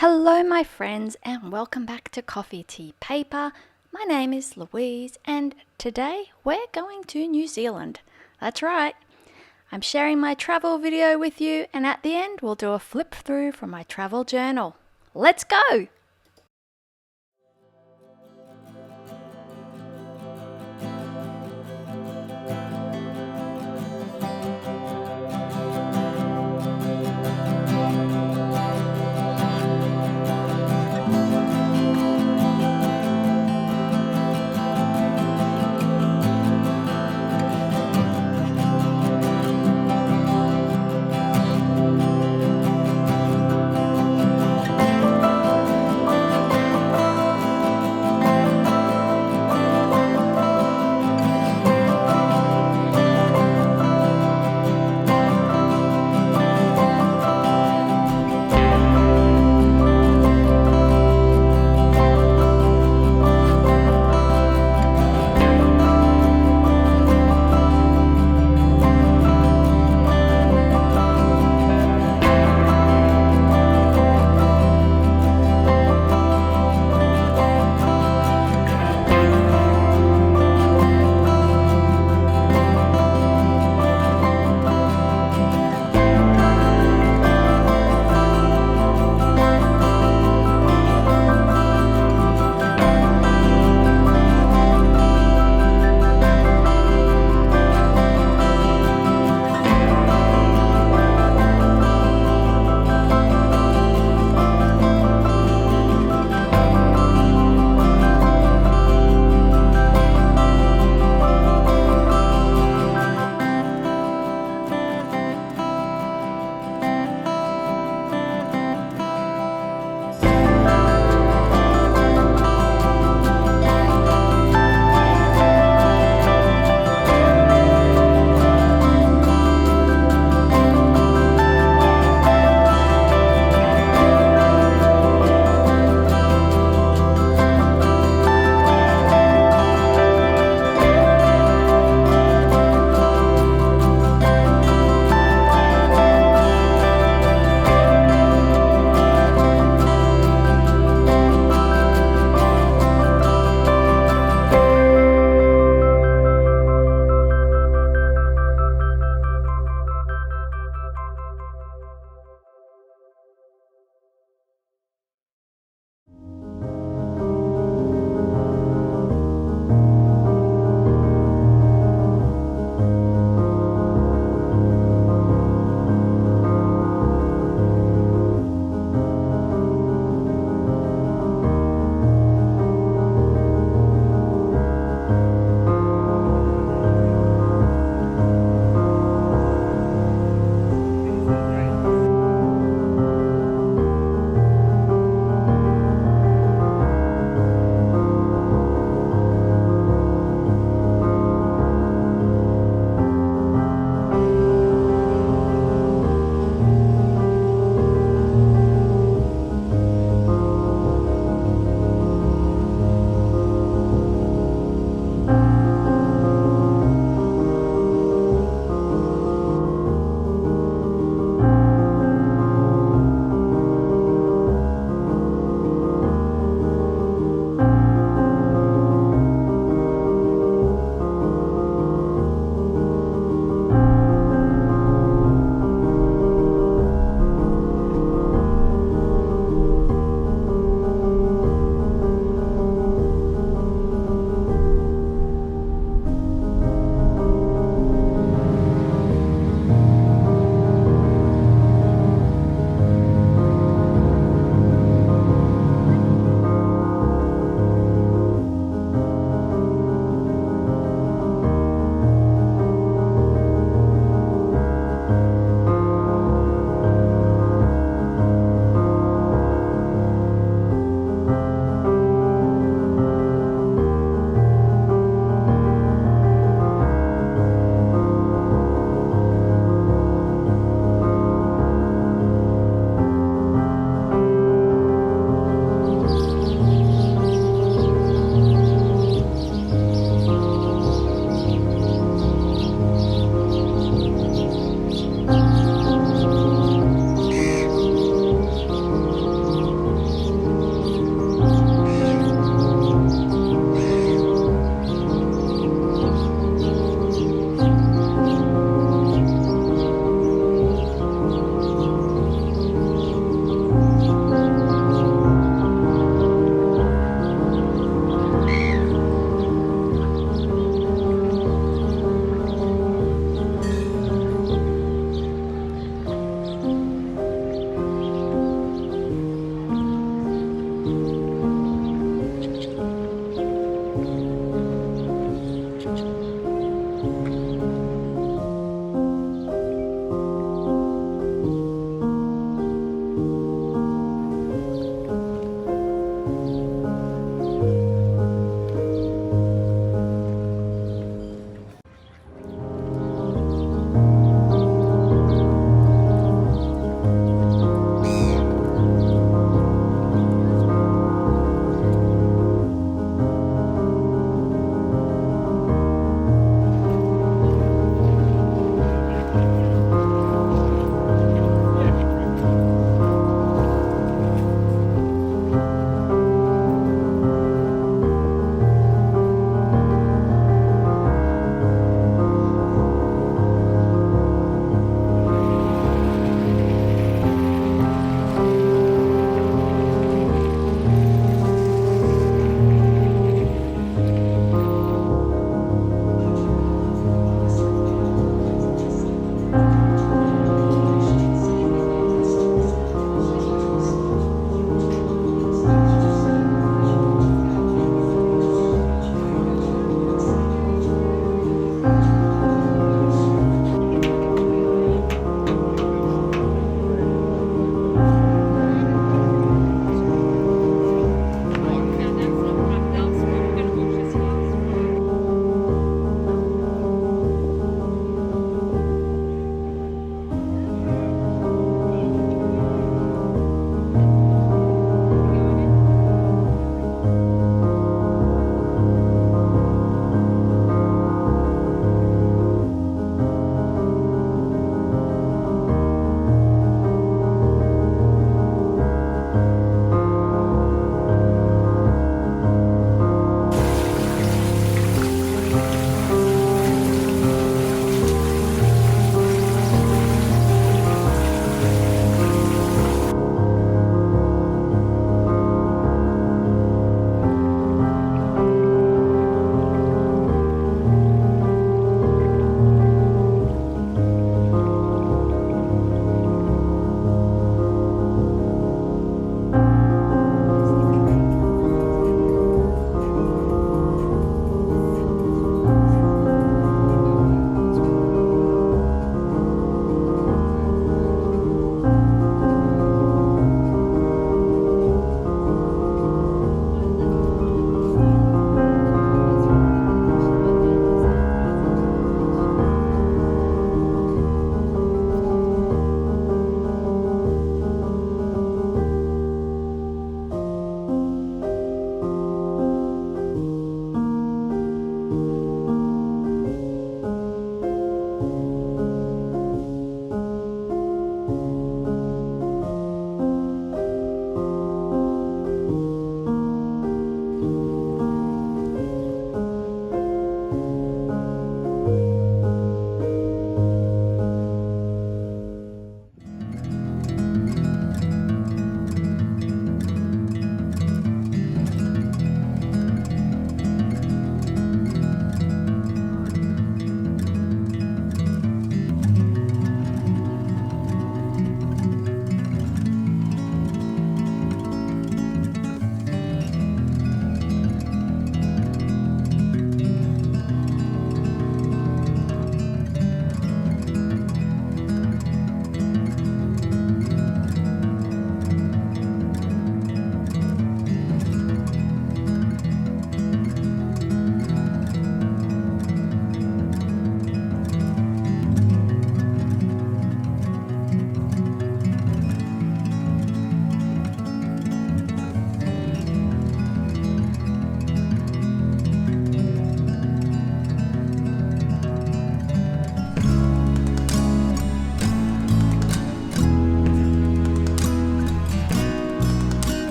Hello, my friends, and welcome back to Coffee Tea Paper. My name is Louise, and today we're going to New Zealand. That's right. I'm sharing my travel video with you, and at the end, we'll do a flip through from my travel journal. Let's go!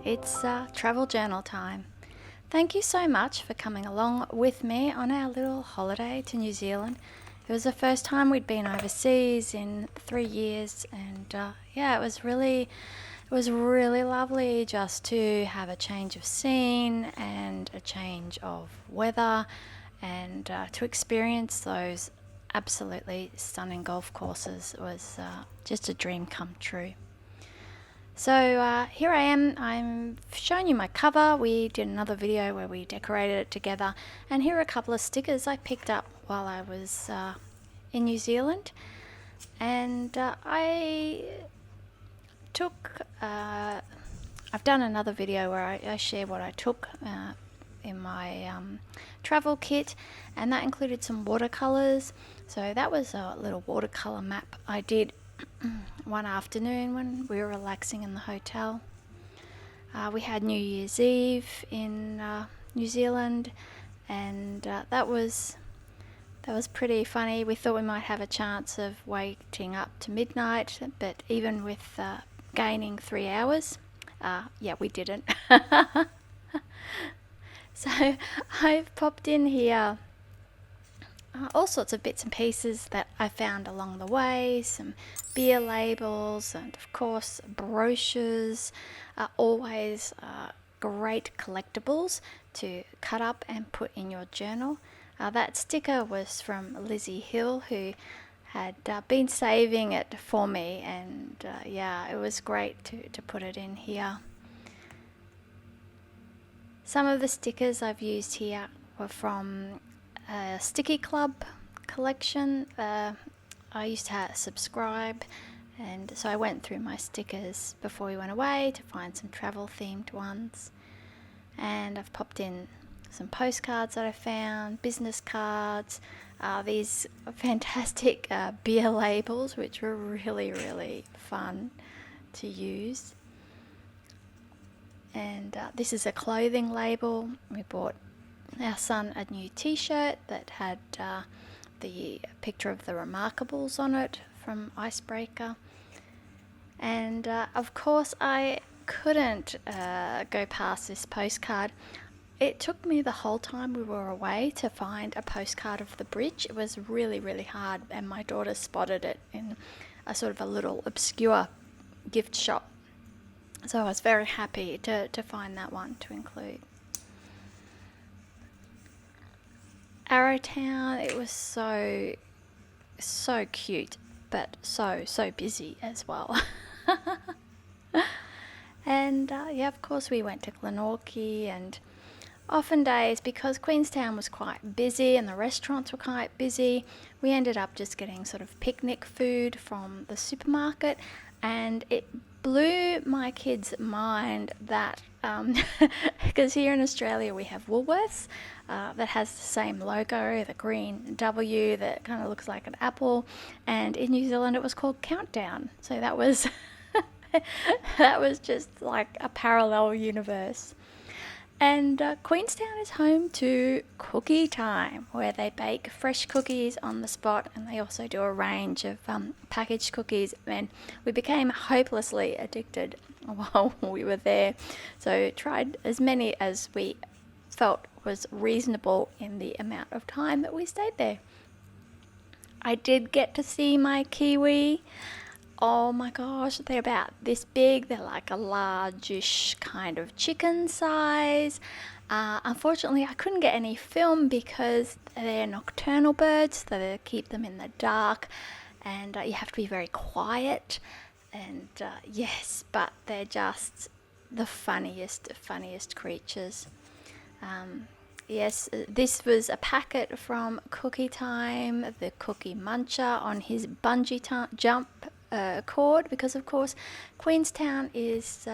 it's travel journal time. Thank you so much for coming along with me on our little holiday to New Zealand. It was the first time we'd been overseas in 3 years, and yeah, it was really lovely just to have a change of scene and a change of weather, and to experience those absolutely stunning golf courses. It was just a dream come true. So here I am. I'm showing you my cover. We did another video where we decorated it together, and here are a couple of stickers I picked up while I was in New Zealand. And I took I've done another video where I share what I took in my travel kit, and that included some watercolors. So that was a little watercolor map I did one afternoon when we were relaxing in the hotel. We had New Year's Eve in New Zealand, and that was pretty funny. We thought we might have a chance of waiting up to midnight, but even with gaining 3 hours, yeah, we didn't. So I've popped in here all sorts of bits and pieces that I found along the way, some beer labels, and of course brochures are always great collectibles to cut up and put in your journal. That sticker was from Lizzie Hill, who had been saving it for me, and yeah, it was great to put it in here. Some of the stickers I've used here were from a Sticky Club collection. I used to subscribe, and so I went through my stickers before we went away to find some travel themed ones. And I've popped in some postcards that I found, business cards, these fantastic beer labels, which were really fun to use. And this is a clothing label. We bought our son a new t-shirt that had the picture of the Remarkables on it from Icebreaker. And of course I couldn't go past this postcard. It took me the whole time we were away to find a postcard of the bridge. It was really hard, and my daughter spotted it in a sort of a little obscure gift shop. So I was very happy to find that one to include. Arrowtown, it was so cute, but so busy as well. And yeah, of course we went to Glenorchy, and often days, because Queenstown was quite busy and the restaurants were quite busy, we ended up just getting sort of picnic food from the supermarket, and it blew my kids' mind that because here in Australia we have Woolworths that has the same logo, the green W that kind of looks like an apple, and in New Zealand it was called Countdown. So that was that was just like a parallel universe. And Queenstown is home to Cookie Time, where they bake fresh cookies on the spot, and they also do a range of packaged cookies, and we became hopelessly addicted while we were there. So tried as many as we felt was reasonable in the amount of time that we stayed there. I did get to see my kiwi. Oh my gosh, they're about this big. They're like a largish kind of chicken size. Unfortunately, I couldn't get any film because they're nocturnal birds, so they keep them in the dark, and you have to be very quiet. And yes, but they're just the funniest creatures. Yes, this was a packet from Cookie Time, the Cookie Muncher on his bungee jump cord, because of course Queenstown is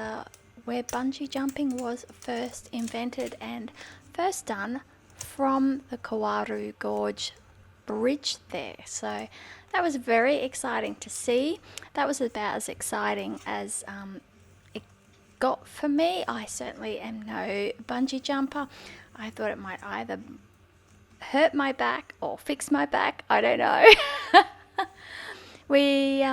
where bungee jumping was first invented and first done from the Kawaru Gorge bridge there. So that was very exciting to see. That was about as exciting as it got for me. I certainly am no bungee jumper. I thought it might either hurt my back or fix my back. I don't know. We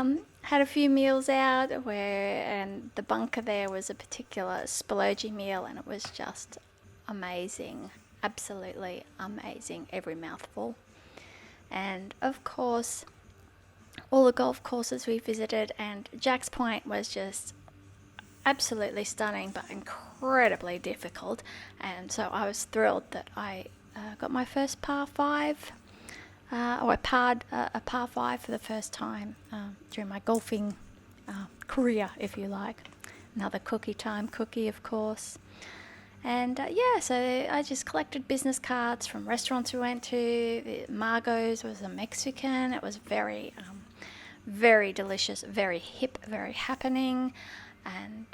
had a few meals out and the bunker there was a particular splurgy meal, and it was just amazing, absolutely amazing, every mouthful. And of course, all the golf courses we visited, and Jack's Point was just absolutely stunning but incredibly difficult, and so I was thrilled that I got my first par 5, or I parred a par 5 for the first time during my golfing career, if you like. Another cookie time cookie, of course. And so I just collected business cards from restaurants we went to. Margot's was a Mexican. It was very, very delicious, very hip, very happening. And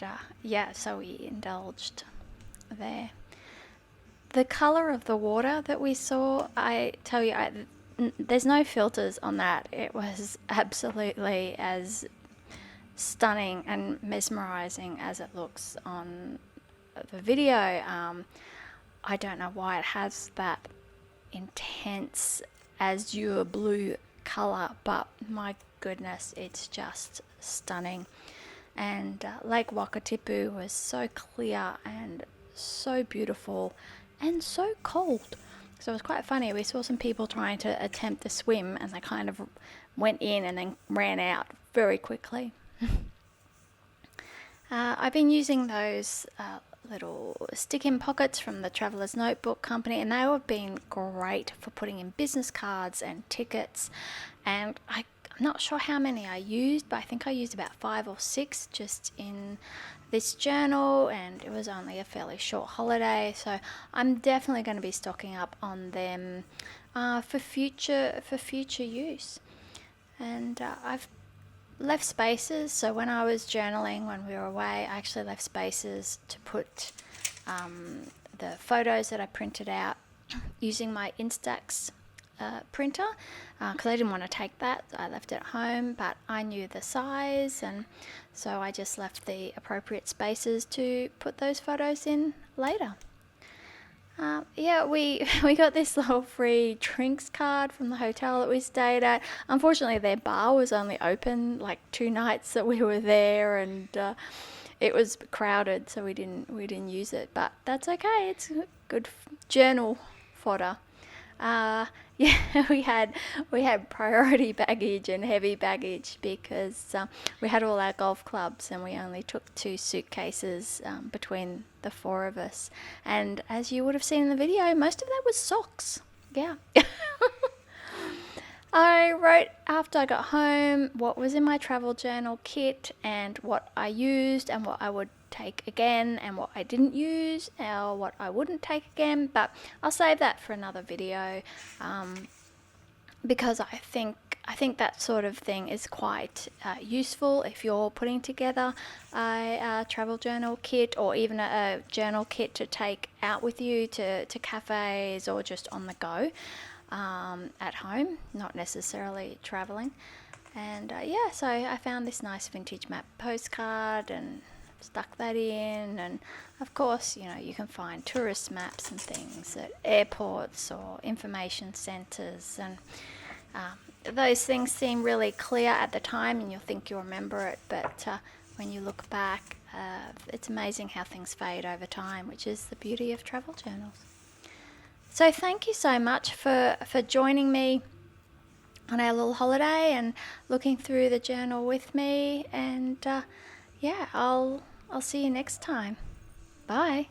so we indulged there. The colour of the water that we saw, I tell you, there's no filters on that. It was absolutely as stunning and mesmerising as it looks on the video. I don't know why it has that intense azure blue colour, but my goodness, it's just stunning. And Lake Wakatipu was so clear and so beautiful and so cold. So it was quite funny. We saw some people trying to attempt to swim, and they kind of went in and then ran out very quickly. I've been using those little stick-in pockets from the Traveller's Notebook Company, and they have been great for putting in business cards and tickets. And I'm not sure how many I used, but I think I used about 5 or 6 just in this journal, and it was only a fairly short holiday, so I'm definitely going to be stocking up on them for future use. And I've left spaces, so when I was journaling when we were away, I actually left spaces to put the photos that I printed out using my Instax printer, because I didn't want to take that. I left it at home, but I knew the size, and so I just left the appropriate spaces to put those photos in later. We got this little free drinks card from the hotel that we stayed at. Unfortunately, their bar was only open like 2 nights that we were there, and it was crowded, so we didn't use it. But that's okay. It's good journal fodder. We had priority baggage and heavy baggage because we had all our golf clubs, and we only took 2 suitcases between the 4 of us. And as you would have seen in the video, most of that was socks. Yeah. I wrote after I got home what was in my travel journal kit and what I used and what I would take again and what I didn't use or what I wouldn't take again, but I'll save that for another video because I think that sort of thing is quite useful if you're putting together a travel journal kit, or even a journal kit to take out with you to cafes or just on the go at home, not necessarily traveling. And so I found this nice vintage map postcard and stuck that in. And of course, you can find tourist maps and things at airports or information centres, and those things seem really clear at the time and you'll think you'll remember it, but when you look back, it's amazing how things fade over time, which is the beauty of travel journals. So thank you so much for joining me on our little holiday and looking through the journal with me, and I'll see you next time. Bye.